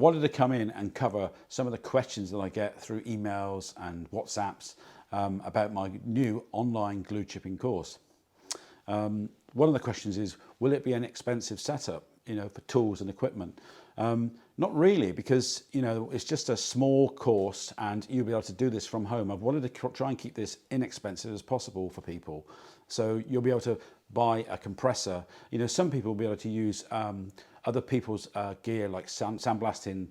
wanted to come in and cover some of the questions that I get through emails and WhatsApps about my new online glue chipping course. One of the questions is, will it be an expensive setup, for tools and equipment? Not really, because it's just a small course and you'll be able to do this from home. I've wanted to try and keep this inexpensive as possible for people. So you'll be able to buy a compressor. Some people will be able to use other people's gear, like sandblasting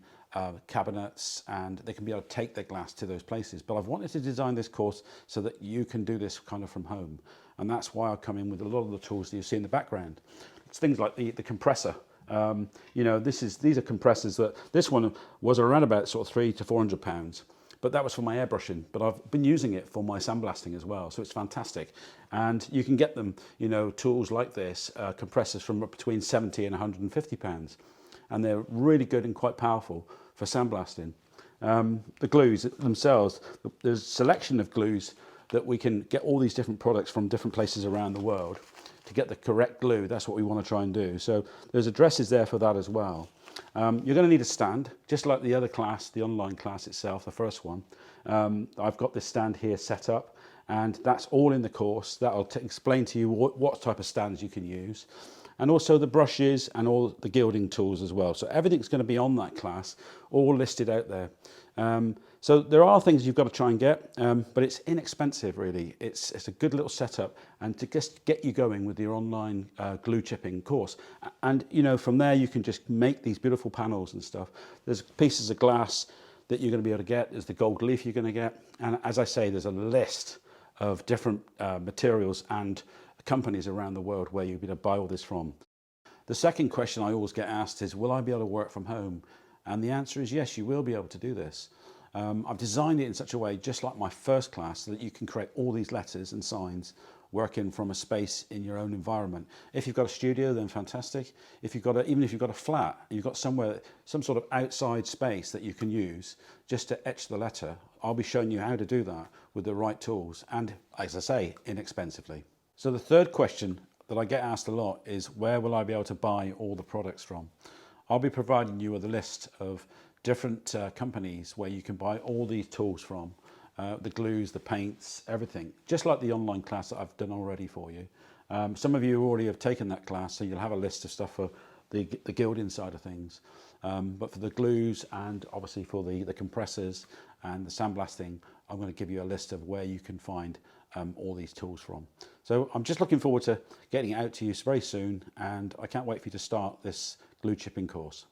cabinets, and they can be able to take their glass to those places. But I've wanted to design this course so that you can do this kind of from home. And that's why I come in with a lot of the tools that you see in the background. It's things like the compressor. These are compressors that this one was around about sort of £300 to £400, but that was for my airbrushing. But I've been using it for my sandblasting as well, so it's fantastic. And you can get them, tools like this, compressors from between £70 and £150, and they're really good and quite powerful for sandblasting. The glues themselves, there's a selection of glues that we can get all these different products from different places around the world to get the correct glue. That's what we want to try and do. So there's addresses there for that as well. You're going to need a stand, just like the other class, the online class itself, the first one. I've got this stand here set up, and that's all in the course. That'll explain to you what type of stands you can use, and also the brushes and all the gilding tools as well. So everything's going to be on that class, all listed out there. So there are things you've got to try and get, but it's inexpensive really. It's a good little setup, and to just get you going with your online glue chipping course. And from there you can just make these beautiful panels and stuff. There's pieces of glass that you're going to be able to get. There's the gold leaf you're going to get, and as I say, there's a list of different materials and companies around the world where you'll be able to buy all this from. The second question I always get asked is, will I be able to work from home? And the answer is yes, you will be able to do this. I've designed it in such a way, just like my first class, so that you can create all these letters and signs working from a space in your own environment. If you've got a studio, then fantastic. If you've got even if you've got a flat, you've got somewhere, some sort of outside space that you can use just to etch the letter, I'll be showing you how to do that with the right tools and, as I say, inexpensively. So the third question that I get asked a lot is, where will I be able to buy all the products from? I'll be providing you with a list of different companies where you can buy all these tools from, the glues, the paints, everything, just like the online class that I've done already for you. Some of you already have taken that class, so you'll have a list of stuff for the gilding side of things. But for the glues and obviously for the compressors and the sandblasting, I'm going to give you a list of where you can find all these tools from. So I'm just looking forward to getting it out to you very soon, and I can't wait for you to start this glue chipping course.